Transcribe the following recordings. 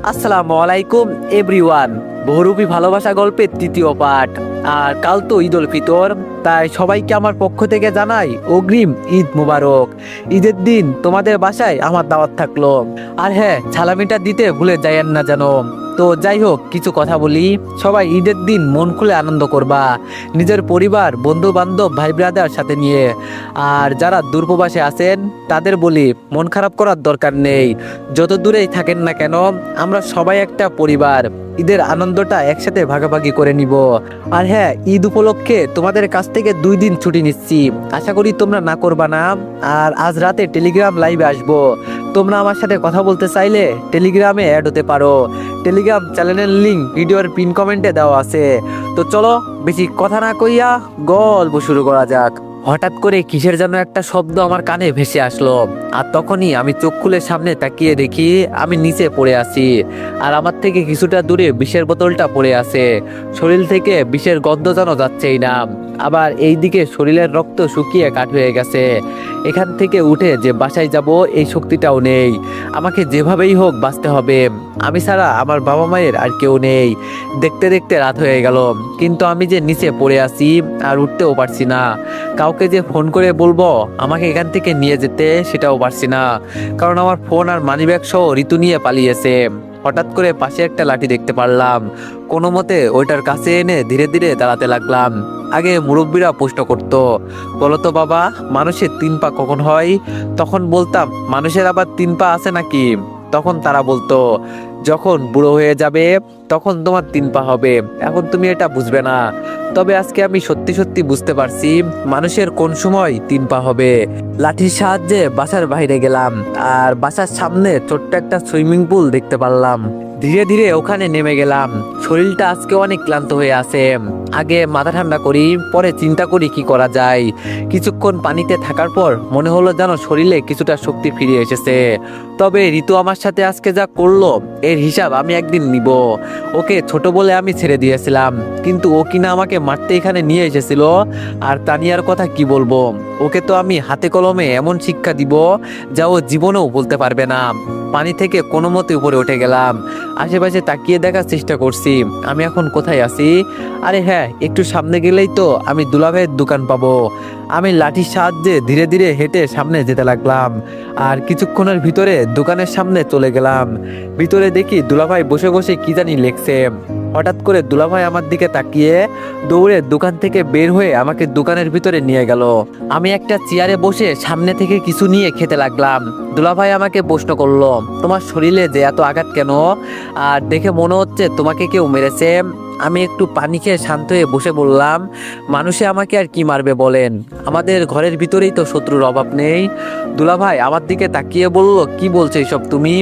আসসালামু আলাইকুম এভরিওয়ান। বহুরূপী ভালোবাসা গল্পের তৃতীয় পার্ট। আর কাল তো ঈদ উল ফিতর, তাই সবাইকে আমার পক্ষ থেকে জানাই অগ্রিম ঈদ মুবারক। ঈদের দিন তোমাদের বাসায় আমার দাওয়াত থাকলো। আর হ্যাঁ, সালামিটা দিতে ভুলে যাইয়েন না যেন। তো যাই হোক, কিছু কথা বলি। সবাই ঈদের দিন মন খুলে আনন্দ করবা, নিজের পরিবার, বন্ধু বান্ধব, ভাই ব্রাদার সাথে নিয়ে। আর যারা দূরপ্রবাসে আছেন তাদের বলি, মন খারাপ করার দরকার নেই। যত দূরেই থাকেন না কেন, আমরা সবাই একটা পরিবার। ঈদের আনন্দটা একসাথে ভাগাভাগি করে নিব। আর হ্যাঁ, ঈদ উপলক্ষে তোমাদের কাছ থেকে 2 দিন ছুটি নিচ্ছি। আশা করি তোমরা না করবা না। আর আজ রাতে টেলিগ্রাম লাইভে আসবো। তোমরা আমার সাথে কথা বলতে চাইলে টেলিগ্রামে অ্যাড হতে পারো। টেলিগ্রাম চ্যানেলের লিংক ভিডিওর পিন কমেন্টে দেওয়া আছে। তো চলো, বেশি কথা না কইয়া গল্প শুরু করা যাক। হঠাৎ করে কিসের যেন একটা শব্দ আমার কানে ভেসে আসলো। আর তখনই আমি চোখ খুলে সামনে তাকিয়ে দেখি আমি নিচে পড়ে আছি। আর আমার থেকে কিছুটা দূরে বিষের বোতলটা পড়ে আছে। শরীর থেকে বিষের গন্ধ যেন যাচ্ছেই না। আবার এইদিকে শরীরের রক্ত শুকিয়ে কাঠ হয়ে গেছে। এখান থেকে উঠে যে বাসায় যাব এই শক্তিটাও নেই। আমাকে যেভাবেই হোক বাঁচতে হবে। আমি ছাড়া আমার বাবা মায়ের আর কেউ নেই। দেখতে দেখতে রাত হয়ে গেল, কিন্তু আমি যে নিচে পড়ে আছি আর উঠতেও পারছি না। কাউকে যে ফোন করে বলবো আমাকে এখান থেকে নিয়ে যেতে, সেটাও পারছি না। কারণ আমার ফোন আর মানিব্যাগ সহ ঋতু নিয়ে পালিয়েছে। হঠাৎ করে পাশে একটা লাঠি দেখতে পারলাম। কোনো মতে ওইটার কাছে এনে ধীরে ধীরে দাঁড়াতে লাগলাম। আগে মুরব্বীরা প্রশ্ন করতো, বলতো বাবা, মানুষের 3 পা কখন হয়? তখন বলতাম, মানুষের আবার 3 পা আছে নাকি? তখন তারা বলতো, যখন বুড়ো হয়ে যাবে তখন তোমার 3 পা হবে, এখন তুমি এটা বুঝবে না। তবে আজকে আমি সত্যি সত্যি বুঝতে পারছি মানুষের কোন সময় 3 পা হবে। লাঠির সাহায্যে বাসার বাইরে গেলাম। আর বাসার সামনে ছোট্ট একটা সুইমিং পুল দেখতে পারলাম। ধীরে ধীরে ওখানে নেমে গেলাম। শরীরটা আজকে অনেক ক্লান্ত হয়ে আছে। আগে মাথা ঠান্ডা করি, পরে চিন্তা করি কি করা যায়। কিছুক্ষণ পানিতে থাকার পর মনে হলো যেন শরীরে কিছুটা শক্তি ফিরে এসেছে। তবে ঋতু আমার সাথে আজকে যা করলো এর হিসাব আমি একদিন নিব। ওকে ছোট বলে আমি ছেড়ে দিয়েছিলাম, কিন্তু ও কিনা আমাকে মারতে এখানে নিয়ে এসেছিল। আর তানিয়ার কথা কি বলবো, ওকে তো আমি হাতে কলমে এমন শিক্ষা দিব যা ও জীবনেও বলতে পারবে না। পানি থেকে কোনো মতে উপরে উঠে গেলাম। আশেপাশে তাকিয়ে দেখার চেষ্টা করছি আমি এখন কোথায় আছি। আরে হ্যাঁ, একটু সামনে গেলেই তো আমি দুলাভাইয়ের দোকান পাবো। আমি লাঠির সাহায্যে ধীরে ধীরে হেঁটে সামনে যেতে লাগলাম। আর কিছুক্ষণের ভিতরে দোকানের সামনে চলে গেলাম। ভিতরে দেখি দুলাভাই বসে বসে কি জানি লেখছে। হঠাৎ করে দুলাভাই আমার দিকে তাকিয়ে দৌড়ে দোকান থেকে বের হয়ে আমাকে দোকানের ভিতরে নিয়ে গেল। আমি একটা চেয়ারে বসে সামনে থেকে কিছু নিয়ে খেতে লাগলাম। দুলাভাই আমাকে প্রশ্ন করলো, তোমার শরীরে যে এত আঘাত কেন? আর দেখে মনে হচ্ছে তোমাকে কেউ মেরেছে। আমি একটু পানি খেয়ে শান্ত হয়ে বসে বললাম, মানুষে আমাকে আর কি মারবে বলেন? আমাদের ঘরের ভিতরেই তো শত্রুর অভাব নেই। দুলাভাই আমার দিকে তাকিয়ে বলল, কি বলছো এসব তুমি?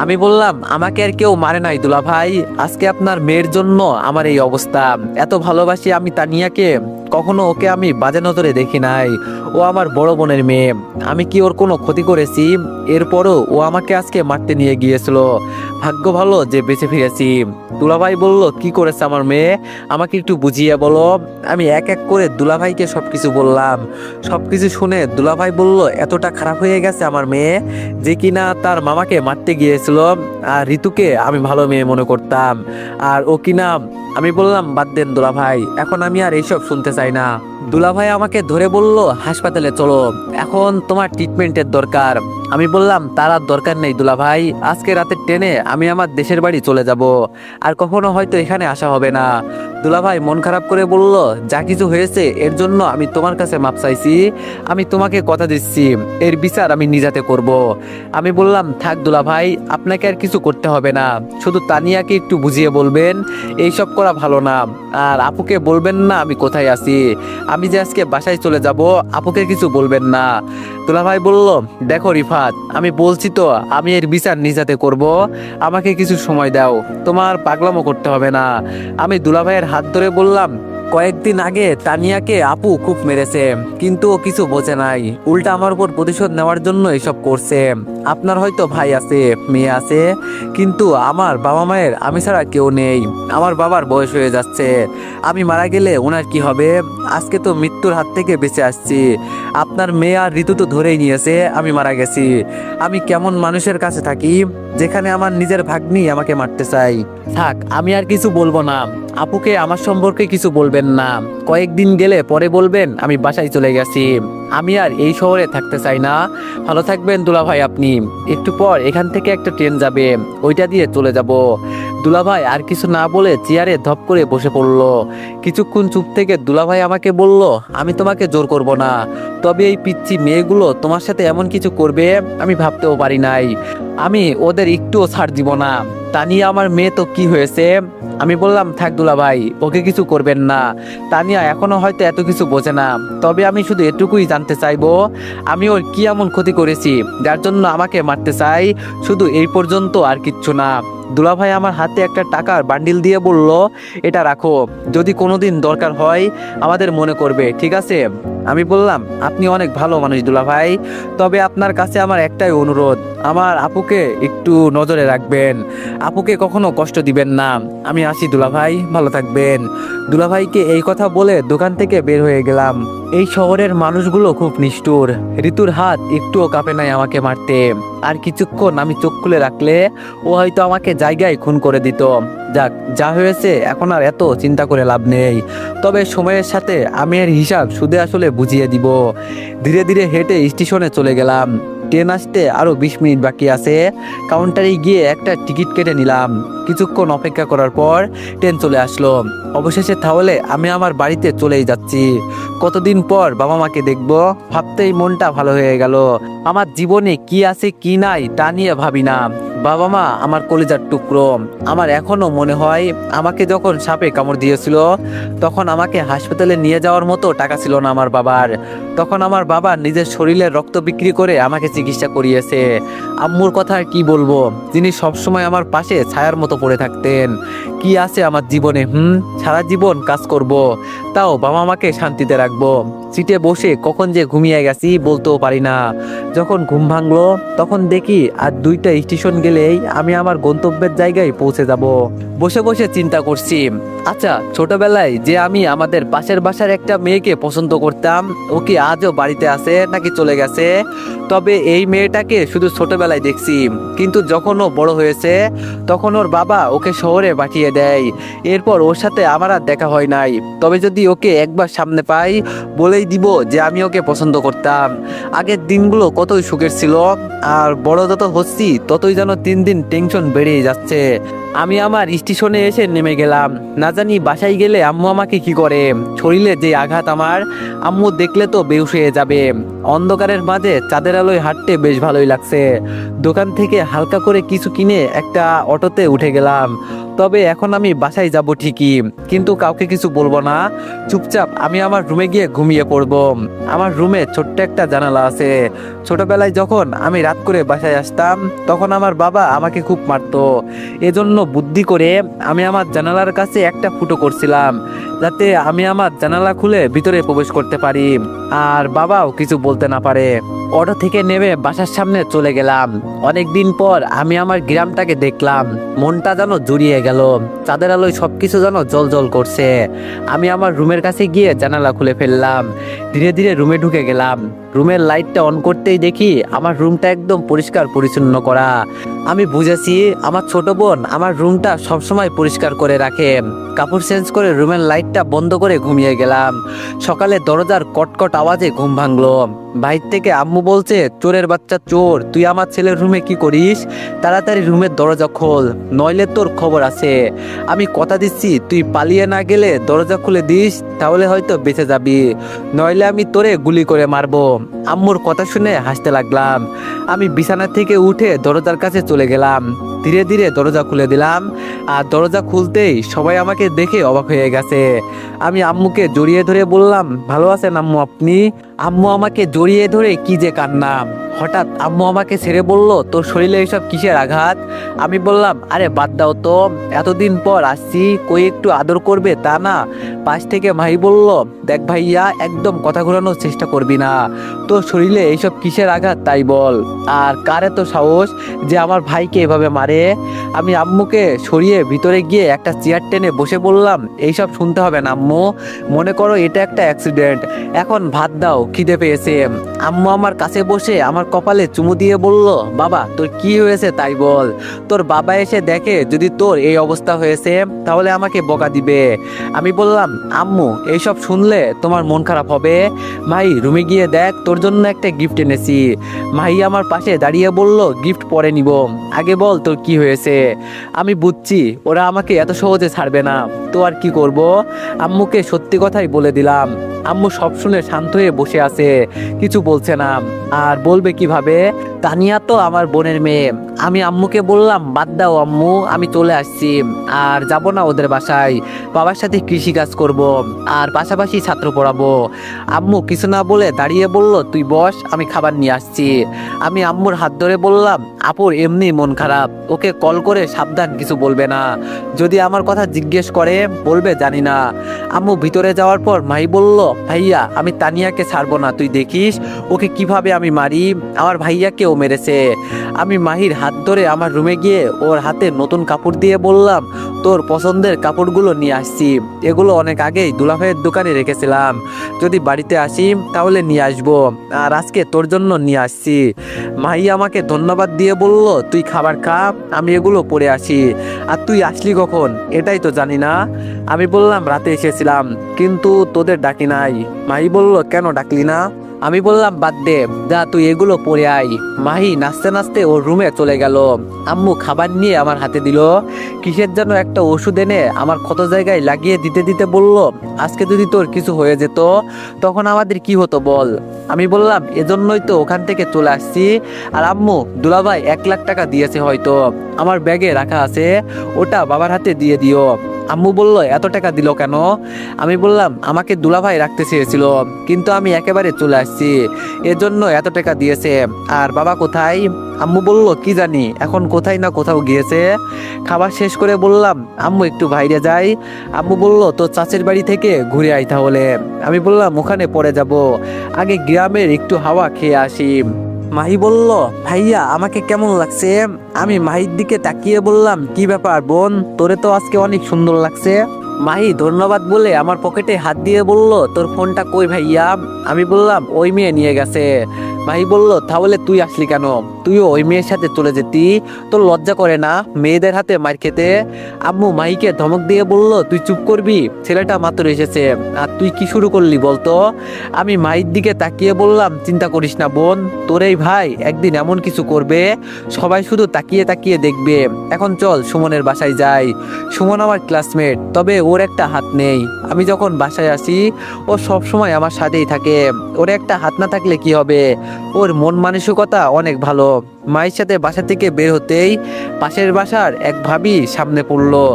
আমি বললাম, আমাকে আর কেউ মারে নাই দুলাভাই, আজকে আপনার মেয়ের জন্য আমার এই অবস্থা। এত ভালোবাসি আমি তানিয়াকে, কখনো ওকে আমি বাজে নজরে দেখি নাই। ও আমার বড় বোনের মেয়ে। আমি কি ওর কোনো ক্ষতি করেছি? এরপরও ও আমাকে আজকে মারতে নিয়ে গিয়েছিল। ভাগ্য ভালো যে বেঁচে ফিরেছি। দুলাভাই বলল, কি করেছে আমার মেয়ে, আমাকে একটু বুঝিয়ে বলো। আমি এক এক করে দুলাভাইকে সবকিছু বললাম। সবকিছু শুনে দুলাভাই বলল, এতটা খারাপ হয়ে গেছে আমার মেয়ে যে কিনা তার মামাকে মারতে গিয়েছিল। আর ঋতুকে আমি ভালো মেয়ে মনে করতাম, আর ও কিনা। আমি বললাম, বাদ দেন দুলাভাই, এখন আমি আর এইসব শুনতে চাই না। দুলাভাই আমাকে ধরে বলল, হাসপাতালে চলো, এখন তোমার ট্রিটমেন্টের দরকার। আমি বললাম, তার আর দরকার নেই দুলাভাই, আজকে রাতের ট্রেনে আমি আমার দেশের বাড়ি চলে যাব। আর কখনো হয়তো এখানে আসা হবে না। দুলাভাই মন খারাপ করে বলল, যা কিছু হয়েছে এর জন্য আমি তোমার কাছে মাপ চাইছি। আমি তোমাকে কথা দিচ্ছি, এর বিচার আমি নিজাতে করব। আমি বললাম, থাক দুলাভাই, আপনাকে আর কিছু করতে হবে না। শুধু তানিয়াকে একটু বুঝিয়ে বলবেন এইসব করা ভালো না। আর আপুকে বলবেন না আমি কোথায় আছি। আমি যে আজকে বাসায় চলে যাব, আপুকে কিছু বলবেন না। দুলাভাই বলল, দেখো রিফাত, আমি বলছি তো আমি এর বিচার নিজাতে করব। আমাকে কিছু সময় দাও, তোমার পাগলামো করতে হবে না। আমি দুলাভাইয়ের হাত ধরে বললাম, কয়েকদিন আগে তানিয়াকে আপু খুব মেরেছে, কিন্তু ও কিছু বোঝে নাই, উল্টা আমার উপর প্রতিশোধ নেওয়ার জন্য এসব করছে। আপনার হয়তো ভাই আছে, মেয়ে আছে, কিন্তু আমার বাবা মায়ের আমি ছাড়া কেউ নেই। আমার বাবার বয়স হয়ে যাচ্ছে, আমি মারা গেলে ওনার কি হবে? আজকে তো মৃত্যুর হাত থেকে বেঁচে আসছি, আপনার মেয়ে আর ঋতু তো ধরেই নিয়েছে আমি মারা গেছি। আমি কেমন মানুষের কাছে থাকি যেখানে আমার নিজের ভাগ্নি আমাকে মারতে চাই। থাক, আমি আর কিছু বলবো না। আপুকে আমার সম্পর্কে কিছু বলবেন না, কয়েকদিন গেলে পরে বলবেন আমি বাসায় চলে গেছি। আমি আর এই শহরে থাকতে চাই না। ভালো থাকবেন দুলাভাই আপনি। একটু পর এখান থেকে একটা ট্রেন যাবে, ওইটা দিয়ে চলে যাব। দুলাভাই আর কিছু না বলে চেয়ারে ধপ করে বসে পড়লো। কিছুক্ষণ চুপ থেকে দুলাভাই আমাকে বলল, আমি তোমাকে জোর করব না, তবে এই পিচ্চি মেয়েগুলো তোমার সাথে এমন কিছু করবে আমি ভাবতেও পারি নাই। আমি ওদের একটুও ছাড় দিব না। তানিয়া আমার মেয়ে তো কি হয়েছে? আমি বললাম, থাক দুলাভাই, ওকে কিছু করবেন না। তানিয়া এখনো হয়তো এত কিছু বোঝে না, তবে আমি শুধু এটুকুই জানতে চাইবো, আমি ওর কি এমন ক্ষতি করেছি যার জন্য আমাকে মারতে চাই? শুধু এই পর্যন্ত, আর কিচ্ছু না। দুলাভাই আমার হাতে একটা টাকার বান্ডিল দিয়ে বলল, এটা রাখো, যদি কোনোদিন দরকার হয় আমাদের মনে করবে, ঠিক আছে? আমি বললাম, আপনি অনেক ভালো মানুষ দুলাভাই, তবে আপনার কাছে আমার একটাই অনুরোধ, আমার আপুকে একটু নজরে রাখবেন, আপুকে কখনো কষ্ট দিবেন না। আমি আসি দুলাভাই, ভালো থাকবেন। দুলাভাইকে এই কথা বলে দোকান থেকে বের হয়ে গেলাম। এই শহরের মানুষগুলো খুব নিষ্ঠুর, ঋতুর হাত একটুও কাঁপে নাই আমাকে মারতে। আর কিছুক্ষণ আমি চোখ খুলে রাখলে ও হয়তো আমাকে জায়গায় খুন করে দিত। যাক, যা হয়েছে এখন আর এত চিন্তা করে লাভ নেই, তবে সময়ের সাথে আমি এর হিসাব সুদে আসলে বুঝিয়ে দিব। ধীরে ধীরে হেঁটে স্টেশনে চলে গেলাম। ট্রেন আসতে আরো 20 মিনিট বাকি আছে। কাউন্টারে গিয়ে একটা টিকিট কেটে নিলাম। কিছুক্ষণ অপেক্ষা করার পর ট্রেন চলে আসলো। অবশেষে তাহলে আমি আমার বাড়িতে চলেই যাচ্ছি। কতদিন পর বাবা মাকে দেখবো, ভাবতেই মনটা ভালো হয়ে গেল। আমার জীবনে কি আছে কি নাই তা নিয়ে ভাবি না। বাবা মা আমার কলিজার টুকরো। আমার এখনো মনে হয় আমাকে যখন সাপে কামড় দিয়েছিল তখন আমাকে হাসপাতালে নিয়ে যাওয়ার মতো টাকা ছিল না আমার বাবার। তখন আমার বাবা নিজের শরীরের রক্ত বিক্রি করে আমাকে চিকিৎসা করিয়েছে। আম্মুর কথা আর কি বলবো, যিনি সবসময় আমার পাশে ছায়ার মতো পড়ে থাকতেন। কি আছে আমার জীবনে? সারা জীবন কাজ করব, তাও বাবা মাকে শান্তিতে রাখবো। সিটে বসে কখন যে ঘুমিয়ে গেছি বলতেও পারি না। যখন ঘুম ভাঙলো তখন দেখি আর 2টা স্টেশন গেলেই আমি আমার গন্তব্যের জায়গায় পৌঁছে যাব। বসে বসে চিন্তা করছি, আচ্ছা ছোটবেলায় যে আমি আমাদের পাশের বাসার একটা মেয়েকে পছন্দ করতাম, ও কি আজও বাড়িতে আছে নাকি চলে গেছে? তবে এই মেয়েটাকে শুধু ছোটবেলায় দেখছি, কিন্তু যখন ও বড় হয়েছে তখন ওর বাবা ওকে শহরে পাঠিয়ে দেয়। এরপর ওর সাথে আমার আর দেখা হয় নাই। তবে যদি ওকে একবার সামনে পাই বলেই দিব যে আমি ওকে পছন্দ করতাম। আগের দিনগুলো কতই সুখের ছিল, আর বড় যত হচ্ছি ততই যেন দিন দিন টেনশন বেড়েই যাচ্ছে। আমি আমার স্টেশনে এসে নেমে গেলাম। না জানি বাসায় গেলে আম্মু আমাকে কি করে। শরীরে যে আঘাত আমার, আম্মু দেখলে তো বেহুশ হয়ে যাবে। অন্ধকারের মাঝে চাঁদের আলোয় হাঁটতে বেশ ভালোই লাগছে। দোকান থেকে হালকা করে কিছু কিনে একটা অটোতে উঠে গেলাম। তবে এখন আমি বাসায় যাব ঠিকই, কিন্তু কাউকে কিছু বলবো না। চুপচাপ আমি আমার রুমে গিয়ে ঘুমিয়ে পড়বো। আমার রুমে ছোট্ট একটা জানালা আছে। ছোটবেলায় যখন আমি রাত করে বাসায় আসতাম তখন আমার বাবা আমাকে খুব মারতো। এজন্য বুদ্ধি করে আমি আমার জানালার কাছে একটা ফুটো করছিলাম, যাতে আমি আমার জানালা খুলে ভিতরে প্রবেশ করতে পারি আর বাবাও কিছু বলতে না পারে। অটো থেকে নেমে বাসার সামনে চলে গেলাম। অনেকদিন পর আমি আমার গ্রামটাকে দেখলাম, মনটা যেন জুড়িয়ে গেল। চাঁদের আলোয় সবকিছু যেন জল জল করছে। আমি আমার রুমের কাছে গিয়ে জানালা খুলে ফেললাম। ধীরে ধীরে রুমে ঢুকে গেলাম। রুমের লাইটটা অন করতেই দেখি আমার রুমটা একদম পরিষ্কার পরিচ্ছন্ন করা। আমি বুঝেছি আমার ছোট বোন আমার রুমটা সবসময় পরিষ্কার করে রাখে। কাপড় চেঞ্জ করে রুমের লাইটটা বন্ধ করে ঘুমিয়ে গেলাম। সকালে দরজার কটকট আওয়াজে ঘুম ভাঙলো। বাইর থেকে আম্মু বলছে, চোরের বাচ্চা চোর, তুই আমার ছেলের রুমে কি করিস? তাড়াতাড়ি রুমের দরজা খোল, নইলে তোর খবর আছে। আমি কথা দিচ্ছি, তুই পালিয়ে না গেলে দরজা খুলে দিস, তাহলে হয়তো বেঁচে যাবি, নইলে আমি তোরে গুলি করে মারবো। আম্মুর কথা শুনে হাসতে লাগলাম। আমি বিছানা থেকে উঠে দরজার কাছে চলে গেলাম। ধীরে ধীরে দরজা খুলে দিলাম, আর দরজা খুলতেই সবাই আমাকে দেখে অবাক হয়ে গেছে। আমি আম্মুকে জড়িয়ে ধরে বললাম, ভালো আছেন আম্মু আপনি? আম্মু আমাকে জড়িয়ে ধরে কি যে কান্না। হঠাৎ আম্মু আমাকে ছেড়ে বলল, তোর শরীরে এসব কিসের আঘাত? আমি বললাম, আরে বাদ দাও তো, এতদিন পর আসছি, কই একটু আদর করবে তা না। পাশ থেকে মাহি বলল, দেখ ভাইয়া, একদম কথা ঘোরানোর চেষ্টা করবি না। তোর শরীরে এইসব কিসের আঘাত তাই বল। আর কার এত সাহস যে আমার ভাইকে এভাবে মারে? আমি আম্মুকে সরিয়ে ভিতরে গিয়ে একটা চেয়ার টেনে বসে বললাম, এইসব শুনতে হবে না আম্মু, মনে করো এটা একটা অ্যাক্সিডেন্ট, এখন ভাত দাও, খিদে পেয়েছে। আম্মু আমার কাছে বসে আমার কপালে চুমু দিয়ে বলল, বাবা তোর কি হয়েছে তাই বল। তোর বাবা এসে দেখে যদি তোর এই অবস্থা হয়েছে তাহলে আমাকে বকা দিবে। আমি বললাম, আম্মু এইসব শুনলে তোমার মন খারাপ হবে। ভাই রুমে গিয়ে দেখ, তোর জন্য একটা গিফট এনেছি। মাহি আমার পাশে দাঁড়িয়ে বলল, গিফট পরে নিব, আগে বল তোর কি হয়েছে। আমি বুঝছি ওরা আমাকে এত সহজে ছাড়বে না, তো আর কি করব। আম্মুকে সত্যি কথাই বলে দিলাম। আম্মু সব শুনে শান্ত হয়ে বসে আছে, কিছু বলছে না। আর বলবে কিভাবে? তানিয়া তো আমার বোনের মেয়ে। আমি আম্মুকে বললাম, বাদ দাও আম্মু, আমি চলে আসছি, আর যাব না ওদের বাসায়। বাবার সাথে কৃষি কাজ করব, আর পাশাপাশি ছাত্র পড়াবো। আম্মু কিছু না বলে দাঁড়িয়ে বলল, তুই বস, আমি খাবার নিয়ে আসছি। আমি আম্মুর হাত ধরে বললাম, আপুর এমনি মন খারাপ, ওকে কল করে সাবধান কিছু বলবে না, যদি আমার কথা জিজ্ঞেস করে বলবে জানি না। আম্মু ভিতরে যাওয়ার পর মাহি বলল, ভাইয়া আমি তানিয়াকে ছাড়বো না, তুই দেখিস ওকে কিভাবে আমি মারি, আমার ভাইয়াকে ও মেরেছে। আমি মাহির হাত ধরে আমার রুমে গিয়ে ওর হাতে নতুন কাপড় দিয়ে বললাম, তোর পছন্দের কাপড়গুলো নিয়ে আসছি, এগুলো অনেক আগেই দুলাভাইয়ের দোকানে রেখেছিলাম, যদি বাড়িতে আসি তাহলে নিয়ে আসবো, আর আজকে তোর জন্য নিয়ে আসছি। মাহি আমাকে ধন্যবাদ দিয়ে বলল, তুই খাবার খা, আমি এগুলো পরে আসি। আর তুই আসলি কখন এটাই তো জানি না। আমি বললাম, রাতে এসেছিলাম, কিন্তু তোদের ডাকি নাই। মাহি বলল, কেন ডাকলি না? আমি বললাম, বাদ দে, যা তুই এগুলো পরে আয়। মাহি নাচতে নাচতে ওর রুমে চলে গেল। আম্মু খাবার নিয়ে আমার হাতে দিল, কিসের যেন একটা ওষুধ এনে আমার ক্ষত জায়গায় লাগিয়ে দিতে দিতে বলল, আজকে যদি তোর কিছু হয়ে যেত তখন আমাদের কি হতো বল। আমি বললাম, এজন্যই তো ওখান থেকে চলে আসছি। আর আম্মু, দুলাভাই 1 লাখ টাকা দিয়েছে, হয়তো আমার ব্যাগে রাখা আছে, ওটা বাবার হাতে দিয়ে দিও। আম্মু বলল, এত টাকা দিল কেন? আমি বললাম, আমাকে দুলাভাই রাখতে চেয়েছিল, কিন্তু আমি একেবারে চলে আসছি, এজন্য এত টাকা দিয়েছে। আর বাবা কোথায়? আম্মু বলল, কি জানি, এখন কোথায় না কোথাও গিয়েছে। খাবার শেষ করে বললাম, আম্মু একটু বাইরে যাই। আম্মু বলল, তো চাচের বাড়ি থেকে ঘুরে আই তাহলে। আমি বললাম, ওখানে পরে যাব, আগে গ্রামের একটু হাওয়া খেয়ে আসি। মাহি বলল, ভাইয়া আমাকে কেমন লাগছে? আমি মাহির দিকে তাকিয়ে বললাম, কি ব্যাপার বোন, তোরে তো আজকে অনেক সুন্দর লাগছে। মাহি ধন্যবাদ বলে আমার পকেটে হাত দিয়ে বলল, তোর ফোনটা কই ভাইয়া? আমি বললাম, ওই মেয়ে নিয়ে গেছে। মাহি বলল, তাহলে তুই আসলি কেন? তুইও ওই মেয়ের সাথে চলে যেতি, তোর লজ্জা করে না মেয়েদের হাতে মার খেতে? আম্মু মাহিকে ধমক দিয়ে বলল, তুই চুপ করবি, ছেলেটা মাত্র এসেছে, আর তুই কি শুরু করলি বলতো? আমি মাহির দিকে তাকিয়ে বললাম, চিন্তা করিস না বোন, তোর এই ভাই একদিন এমন কিছু করবে সবাই শুধু তাকিয়ে তাকিয়ে দেখবে। এখন চল সুমনের বাসায় যাই। সুমন আমার ক্লাসমেট, তবে ওর একটা হাত নেই। আমি যখন বাসায় আসি ও সব সময় আমার সাথেই থাকে, ওর একটা হাত না থাকলে কি হবে? ওর মন মানসিকতা অনেক ভালো। মায়ের সাথে বাসা থেকে বের হতেই পাশের বাসার এক ভাবি সামনে পড়লো।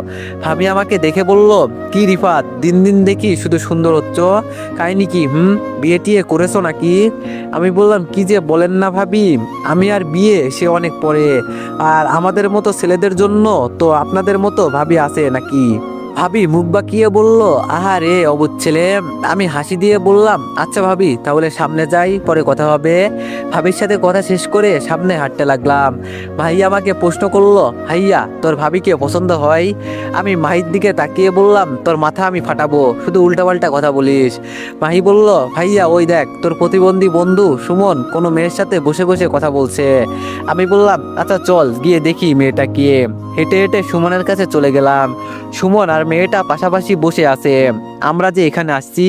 ভাবি আমাকে দেখে বলল, কি রিফাত, দিন দিন দেখি শুধু সুন্দর হচ্ছ, কাহিনী কি? বিয়ে টিয়ে করেছো নাকি? আমি বললাম, কি যে বলেন না ভাবি, আমি আর বিয়ে সে অনেক পরে, আর আমাদের মতো ছেলেদের জন্য তো আপনাদের মতো ভাবি আছে নাকি? ভাবি মুখ বাঁকিয়ে বলল, আহারে অবুঝ ছেলে। আমি হাসি দিয়ে বললাম, আচ্ছা ভাবি, তাহলে সামনে যাই, পরে কথা হবে। ভাবির সাথে কথা শেষ করে সামনে হাঁটতে লাগলাম। ভাইয়া আমাকে প্রশ্ন করলো, ভাইয়া তোর ভাবিকে পছন্দ হয়? আমি মাহির দিকে তাকিয়ে বললাম, তোর মাথা আমি ফাটাবো, শুধু উল্টাপাল্টা কথা বলিস। মাহি বলল, ভাইয়া ওই দেখ, তোর প্রতিবন্ধী বন্ধু সুমন কোনো মেয়ের সাথে বসে বসে কথা বলছে। আমি বললাম, আচ্ছা চল গিয়ে দেখি মেয়েটা কে। হেঁটে হেঁটে সুমনের কাছে চলে গেলাম। সুমন আর মেয়েটা পাশাপাশি বসে আছে। আমরা যে এখানে আসছি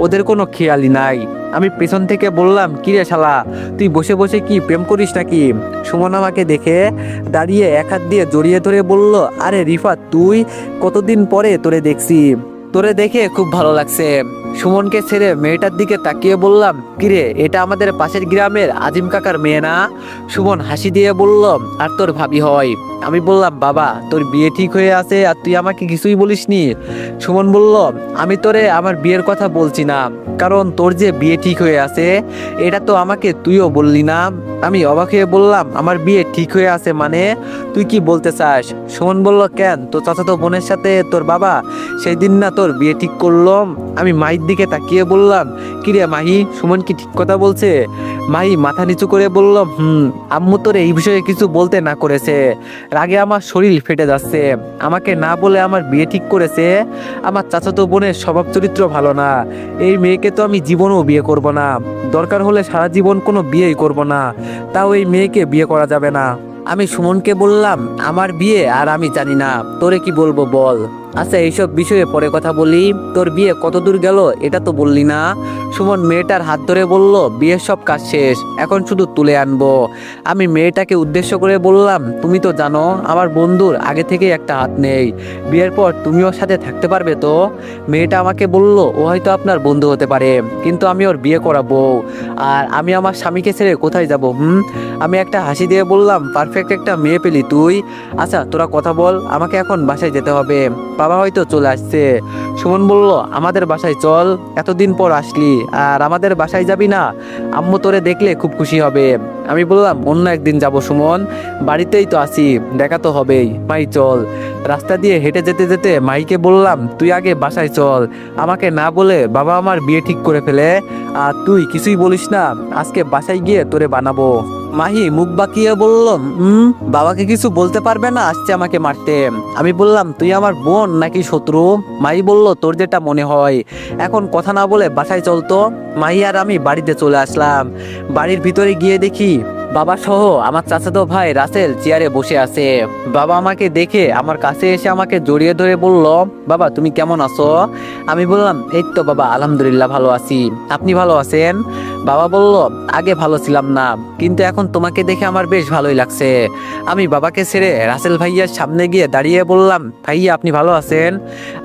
ওদের কোনো খেয়ালই নাই। আমি পেছন থেকে বললাম, কিরে শালা, তুই বসে বসে কি প্রেম করিস নাকি? সুমন আমাকে দেখে দাঁড়িয়ে এক হাত দিয়ে জড়িয়ে ধরে বলল, আরে রিফাত, তুই, কতদিন পরে তোরে দেখছি, তোরে দেখে খুব ভালো লাগছে। সুমনকে ছেড়ে মেয়েটার দিকে তাকিয়ে বললাম, কিরে, এটা আমাদের পাশের গ্রামের আজিম কাকার মেয়ে না? সুমন হাসি দিয়ে বলল, আর তোর ভাবি হয়। আমি বললাম, বাবা তোর বিয়ে ঠিক হয়ে আছে আর তুই আমাকে কিছুই বলিসনি? সুমন বলল, আমি তোরে আমার বিয়ের কথা বলছি না, কারণ তোর যে বিয়ে ঠিক হয়ে আছে এটা তো আমাকে তুইও বললি না। আমি অবাক হয়ে বললাম, আমার বিয়ে ঠিক হয়ে আছে মানে? তুই কি বলতে চাস? সুমন বলল, কেন, তোর চাচাতো বোনের সাথে তোর বাবা সেই দিন না তোর বিয়ে ঠিক করলো? আমি মাহির দিকে তাকিয়ে বললাম, কিরে মাহি, সুমন কি ঠিক কথা বলছে? মাহি মাথা নিচু করে বলল, আম্মু তোর এই বিষয়ে কিছু বলতে না করেছে। রাগে আমার শরীর ফেটে যাচ্ছে। আমাকে না বলে আমার বিয়ে ঠিক করেছে। আমার চাচাতো বোনের স্বভাব চরিত্র ভালো না। এই মেয়েকে তো আমি জীবনেও বিয়ে করব না। দরকার হলে সারা জীবন কোনো বিয়েই করব না, তাও এই মেয়েকে বিয়ে করা যাবে না। আমি সুমনকে বললাম, আমার বিয়ে আর আমি জানি না, তোরে কি বলবো বল। আচ্ছা এইসব বিষয়ে পরে কথা বলি, তোর বিয়ে কত দূর গেল এটা তো বললি না। সুমন মেয়েটার হাত ধরে বলল, বিয়ের সব কাজ শেষ, এখন শুধু তুলে আনবো। আমি মেয়েটাকে উদ্দেশ্য করে বললাম, তুমি তো জানো আমার বন্ধুর আগে থেকে একটা হাত নেই, বিয়ের পর তুমি ওর সাথে থাকতে পারবে তো? মেয়েটা আমাকে বলল, ও হয়তো আপনার বন্ধু হতে পারে, কিন্তু আমি ওর বিয়ে করাবো। আর আমি আমার স্বামীকে ছেড়ে কোথায় যাব? আমি একটা হাসি দিয়ে বললাম, পারফেক্ট একটা মেয়ে পেলি তুই। আচ্ছা তোরা কথা বল, আমাকে এখন বাসায় যেতে হবে, বাবা হয়তো চলে আসছে। সুমন বলল, আমাদের বাসায় চল, এতদিন পর আসলি আর আমাদের বাসায় যাবি না? আম্মু তোরে দেখলে খুব খুশি হবে। আমি বললাম, অন্য একদিন যাব সুমন, বাড়িতেই তো আছি, দেখা তো হবেই। মাই চল। রাস্তা দিয়ে হেঁটে যেতে যেতে মাইকে বললাম, তুই আগে বাসায় চল, আমাকে না বলে বাবা আমার বিয়ে ঠিক করে ফেলে আর তুই কিছুই বলিস না, আজকে বাসায় গিয়ে তোরে বানাবো। মাহি মুখ বাঁকিয়ে বলল, বাবাকে কিছু বলতে পারবে না, আসছে আমাকে মারতে। আমি বললাম, তুই আমার বোন নাকি শত্রু? মাহি বলল, তোর যেটা মনে হয়। এখন কথা না বলে বাসায় চলতো। মাহি আর আমি বাড়িতে চলে আসলাম। বাড়ির ভিতরে গিয়ে দেখি বাবা সহ আমার চাচাতো ভাই রাসেল চেয়ারে বসে আছে। বাবা আমাকে দেখে আমার কাছে এসে আমাকে জড়িয়ে ধরে বলল, বাবা তুমি কেমন আছো? আমি বললাম, এই তো বাবা, আলহামদুলিল্লাহ ভালো আছি, আপনি ভালো আছেন? বাবা বলল, আগে ভালো ছিলাম না, কিন্তু এখন তোমাকে দেখে আমার বেশ ভালোই লাগছে। আমি বাবাকে ছেড়ে রাসেল ভাইয়ার সামনে গিয়ে দাঁড়িয়ে বললাম, ভাইয়া আপনি ভালো আছেন?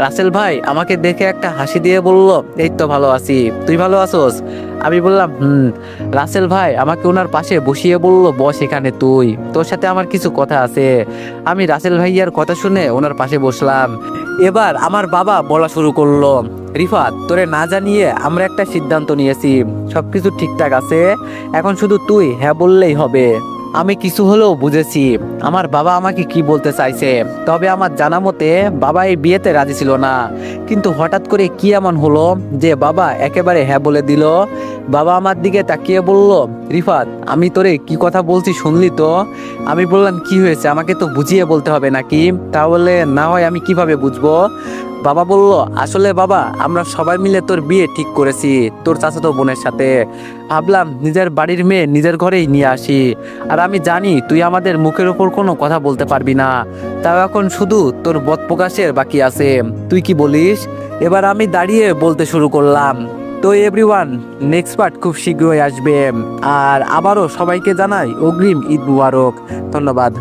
রাসেল ভাই আমাকে দেখে একটা হাসি দিয়ে বলল, এই তো ভালো আছি, তুই ভালো আছোস? আমি বললাম, রাসেল ভাই আমাকে ওনার পাশে বসিয়ে বলল, বস এখানে, তুই, তোর সাথে আমার কিছু কথা আছে। আমি রাসেল ভাইয়ার কথা শুনে ওনার পাশে বসলাম। এবার আমার বাবা বলা শুরু করলো, রিফাত তোরে না জানিয়ে আমরা একটা সিদ্ধান্ত নিয়েছি, সবকিছু ঠিকঠাক আছে, এখন শুধু তুই হ্যাঁ বললেই হবে। আমি কিছু হলেও বুঝেছি আমার বাবা আমাকে কি বলতে চাইছে। তবে আমার জানা মতে বাবা এই বিয়েতে রাজি ছিল না, কিন্তু হঠাৎ করে কি এমন হলো যে বাবা একেবারে হ্যাঁ বলে দিল। বাবা আমার দিকে তাকিয়ে বলল, রিফাত আমি তোরে কি কথা বলছি শুনলি তো? আমি বললাম, কি হয়েছে, আমাকে তো বুঝিয়ে বলতে হবে নাকি? তাহলে না হয় আমি কিভাবে বুঝবো? বাবা বলল, আসলে বাবা আমরা সবাই মিলে তোর বিয়ে ঠিক করেছি তোর চাচাতো বোনের সাথে। ভাবলাম নিজের বাড়ির মেয়ে নিজের ঘরেই নিয়ে আসি। আর আমি জানি তুই আমাদের মুখের ওপর কোনো কথা বলতে পারবি না, তাও এখন শুধু তোর বদ প্রকাশের বাকি আছে, তুই কি বলিস? এবার আমি দাঁড়িয়ে বলতে শুরু করলাম, তো এভরিওয়ান, নেক্সট পার্ট খুব শীঘ্রই আসবে। আর আবারও সবাইকে জানাই অগ্রিম ঈদ মুবারক। ধন্যবাদ।